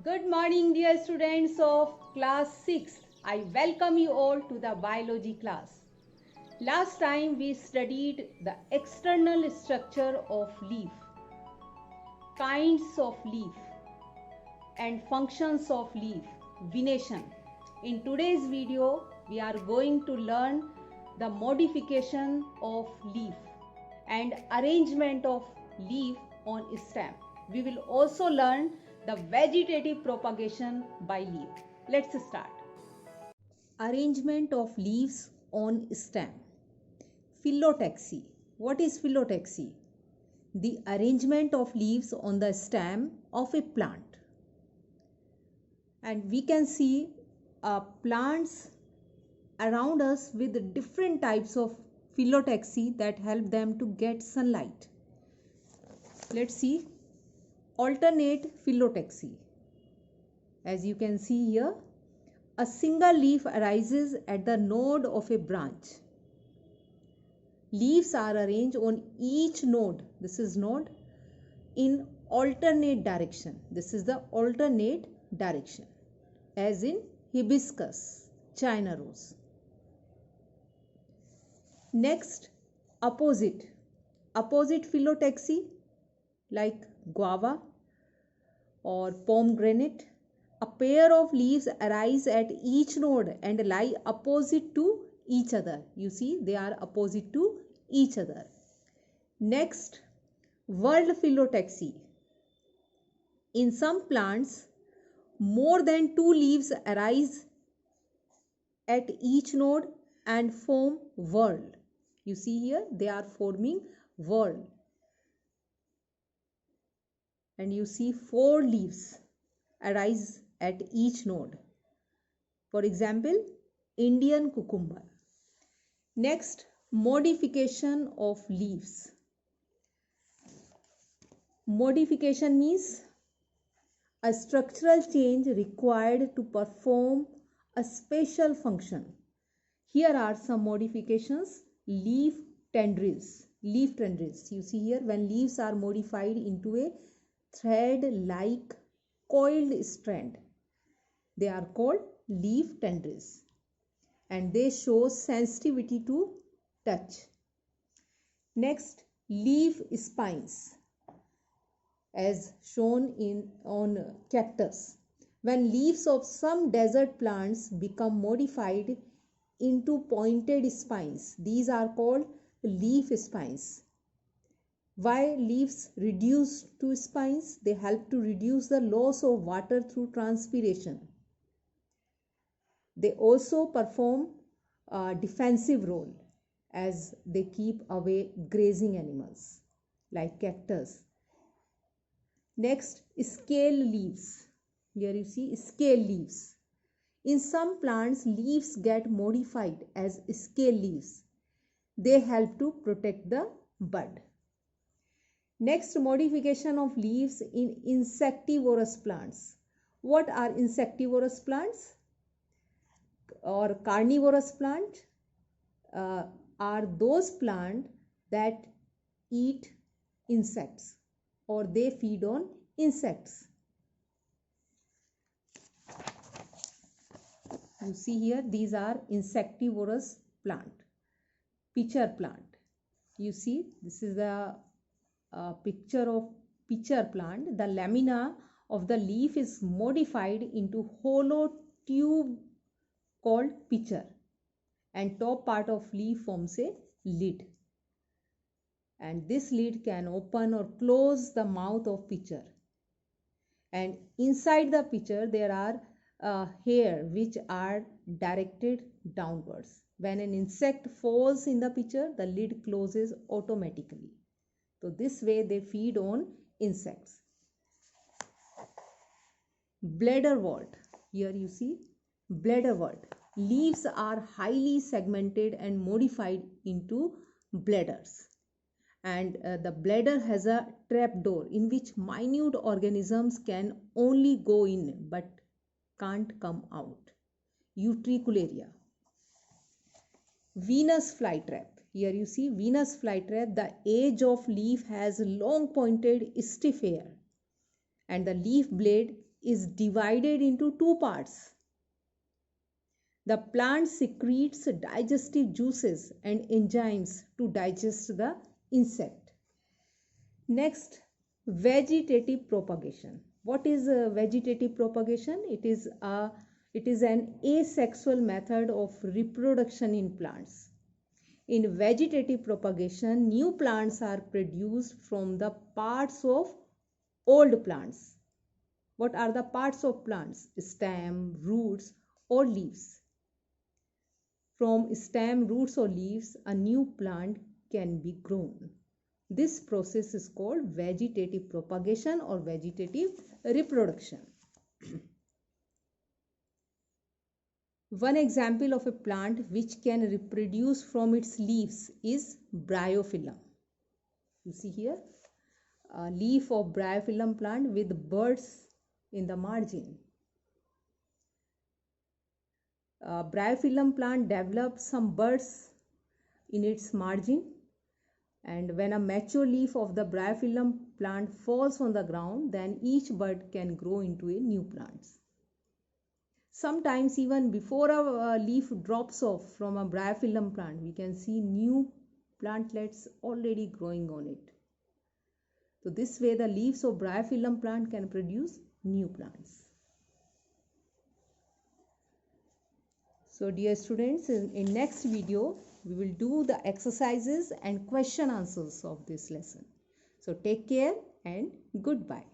Good morning, dear students of class 6. I welcome you all to the biology class. Last time we studied the external structure of leaf, kinds of leaf, and functions of leaf, venation. In today's video, we are going to learn the modification of leaf and arrangement of leaf on stem. We will also learn the vegetative propagation by leaf. Let's start. Arrangement of leaves on stem. Phyllotaxy. What is phyllotaxy? The arrangement of leaves on the stem of a plant. And we can see plants around us with different types of phyllotaxy that help them to get sunlight. Let's see alternate phyllotaxy. As you can see here, a single leaf arises at the node of a branch. Leaves are arranged on each node, this is node, in alternate direction. This is the alternate direction, as in hibiscus, China rose. Next, opposite phyllotaxy like guava or pomegranate. A pair of leaves arise at each node and lie opposite to each other. You see, they are opposite to each other. Next, whorled phyllotaxy. In some plants, more than two leaves arise at each node and form whorl. You see here, they are forming whorl. And you see 4 leaves arise at each node. For example, Indian cucumber. Next, modification of leaves. Modification means a structural change required to perform a special function. Here are some modifications. Leaf tendrils. You see here, when leaves are modified into a thread-like coiled strand, they are called leaf tendrils, and they show sensitivity to touch. Next, leaf spines, as shown on cactus. When leaves of some desert plants become modified into pointed spines, these are called leaf spines. Why leaves reduce to spines? They help to reduce the loss of water through transpiration. They also perform a defensive role as they keep away grazing animals like cactus. Next, scale leaves. Here you see scale leaves. In some plants, leaves get modified as scale leaves. They help to protect the bud. Next, modification of leaves in insectivorous plants. What are insectivorous plants or carnivorous plants? Are those plants that eat insects or they feed on insects. You see here, these are insectivorous plant. Pitcher plant. You see, this is the picture of pitcher plant. The lamina of the leaf is modified into hollow tube called pitcher, and top part of leaf forms a lid, and this lid can open or close the mouth of pitcher, and inside the pitcher there are hair which are directed downwards. When an insect falls in the pitcher, the lid closes automatically. So this way they feed on insects. Bladderwort. Here you see bladderwort. Leaves are highly segmented and modified into bladders. And the bladder has a trapdoor in which minute organisms can only go in but can't come out. Utricularia. Venus flytrap. Here you see Venus flytrap. The edge of leaf has long pointed stiff hair and the leaf blade is divided into two parts. The plant secretes digestive juices and enzymes to digest the insect. Next, vegetative propagation. What is vegetative propagation? It is an asexual method of reproduction in plants. In vegetative propagation, new plants are produced from the parts of old plants. What are the parts of plants? Stem, roots, or leaves. From stem, roots, or leaves, a new plant can be grown. This process is called vegetative propagation or vegetative reproduction. One example of a plant which can reproduce from its leaves is Bryophyllum. You see here a leaf of Bryophyllum plant with buds in the margin. Bryophyllum plant develops some buds in its margin, and when a mature leaf of the Bryophyllum plant falls on the ground, then each bud can grow into a new plant. Sometimes even before a leaf drops off from a Bryophyllum plant, we can see new plantlets already growing on it. So this way the leaves of Bryophyllum plant can produce new plants. So dear students, in next video we will do the exercises and question answers of this lesson. So take care and goodbye.